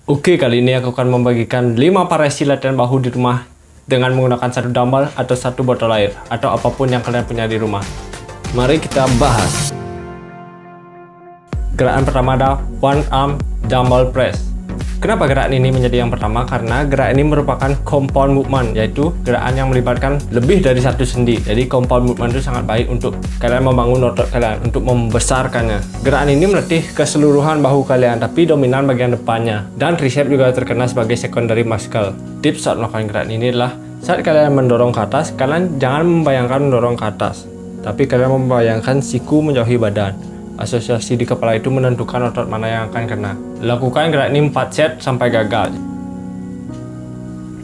Oke, kali ini aku akan membagikan 5 variasi latihan bahu di rumah dengan menggunakan satu dumbbell atau satu botol air atau apapun yang kalian punya di rumah. Mari kita bahas. Gerakan pertama ada one arm dumbbell press. Kenapa gerakan ini menjadi yang pertama? Karena gerakan ini merupakan compound movement, yaitu gerakan yang melibatkan lebih dari satu sendi. Jadi compound movement itu sangat baik untuk kalian membangun otot kalian, untuk membesarkannya. Gerakan ini melatih keseluruhan bahu kalian, tapi dominan bagian depannya. Dan tricep juga terkenal sebagai secondary muscle. Tips saat melakukan gerakan ini adalah saat kalian mendorong ke atas, kalian jangan membayangkan mendorong ke atas, tapi kalian membayangkan siku menjauhi badan. Asosiasi di kepala itu menentukan otot mana yang akan kena. Lakukan gerakan ini 4 set sampai gagal.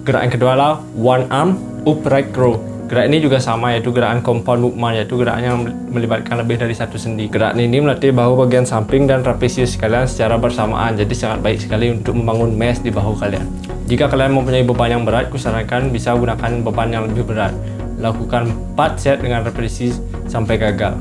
Gerakan kedua adalah one arm upright row. Gerakan ini juga sama, yaitu gerakan compound movement, yaitu gerakan yang melibatkan lebih dari satu sendi. Gerakan ini melatih bahu bagian samping dan trapezius kalian secara bersamaan, jadi sangat baik sekali untuk membangun mass di bahu kalian. Jika kalian mempunyai beban yang berat, kusarankan bisa gunakan beban yang lebih berat. Lakukan 4 set dengan repetisi sampai gagal.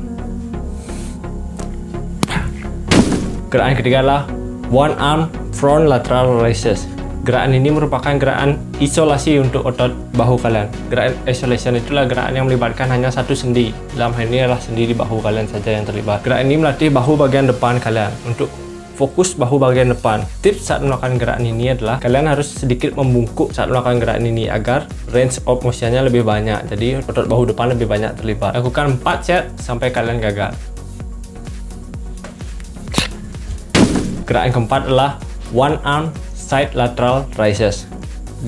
Gerakan ketiga adalah one arm front lateral raises. Gerakan ini merupakan gerakan isolasi untuk otot bahu kalian. Gerakan isolation itulah gerakan yang melibatkan hanya satu sendi. Dalam hal ini adalah sendi di bahu kalian saja yang terlibat. Gerakan ini melatih bahu bagian depan kalian untuk fokus bahu bagian depan. Tips saat melakukan gerakan ini adalah kalian harus sedikit membungkuk saat melakukan gerakan ini agar range of motion-nya lebih banyak. Jadi otot bahu depan lebih banyak terlibat. Lakukan 4 set sampai kalian gagal. Gerakan keempat adalah one arm side lateral raises.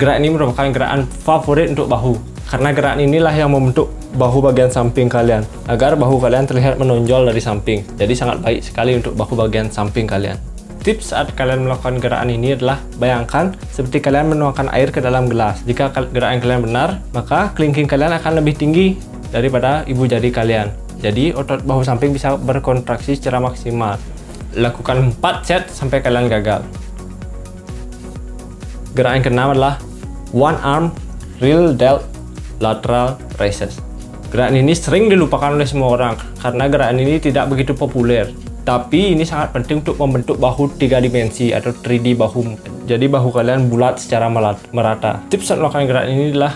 Gerakan ini merupakan gerakan favorit untuk bahu, karena gerakan inilah yang membentuk bahu bagian samping kalian agar bahu kalian terlihat menonjol dari samping. Jadi sangat baik sekali untuk bahu bagian samping kalian. Tips saat kalian melakukan gerakan ini adalah bayangkan seperti kalian menuangkan air ke dalam gelas. Jika gerakan kalian benar, maka kelingking kalian akan lebih tinggi daripada ibu jari kalian. Jadi otot bahu samping bisa berkontraksi secara maksimal. Lakukan 4 set sampai kalian gagal. Gerakan keenam adalah one arm real delt lateral raises. Gerakan ini sering dilupakan oleh semua orang karena gerakan ini tidak begitu populer. Tapi ini sangat penting untuk membentuk bahu 3 dimensi atau 3D bahu. Jadi bahu kalian bulat secara merata. Tips saat melakukan gerakan ini adalah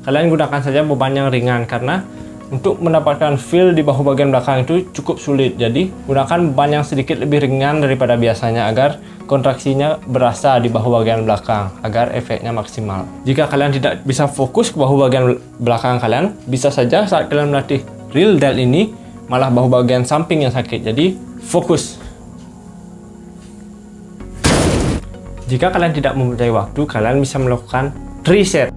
kalian gunakan saja beban yang ringan, karena untuk mendapatkan feel di bahu bagian belakang itu cukup sulit. Jadi gunakan beban yang sedikit lebih ringan daripada biasanya agar kontraksinya berasa di bahu bagian belakang, agar efeknya maksimal. Jika kalian tidak bisa fokus ke bahu bagian belakang kalian, bisa saja saat kalian melatih real delt ini malah bahu bagian samping yang sakit. Jadi fokus. Jika kalian tidak mempunyai waktu, kalian bisa melakukan tricep.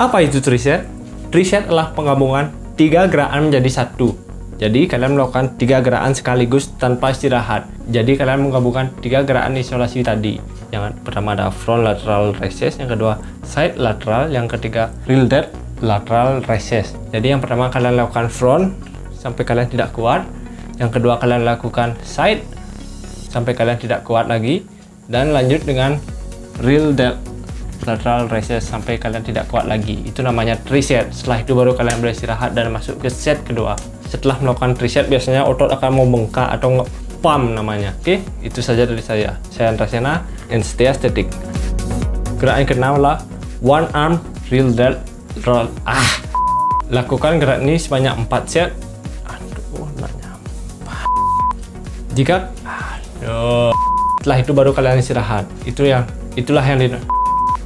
Apa itu tricep? Tricep adalah penggabungan 3 gerakan menjadi satu. Jadi kalian melakukan 3 gerakan sekaligus tanpa istirahat. Jadi kalian menggabungkan 3 gerakan isolasi tadi. Yang pertama ada front lateral raises, yang kedua side lateral, yang ketiga real delt lateral raises. Jadi yang pertama kalian lakukan front sampai kalian tidak kuat. Yang kedua kalian lakukan side sampai kalian tidak kuat lagi. Dan lanjut dengan real delt lateral raises sampai kalian tidak kuat lagi. Itu namanya tricep. Setelah itu baru kalian beristirahat dan masuk ke set kedua. Setelah melakukan tricep biasanya otot akan membengkak atau nge-pump namanya. Oke, itu saja dari saya. Saya Andra Sena, and stay aesthetic. Gerakan keenam adalah one arm real delt roll. Lakukan gerakan ini sebanyak 4 set. Jika setelah itu baru kalian istirahat. Itulah yang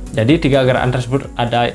Jadi 3 gerakan tersebut ada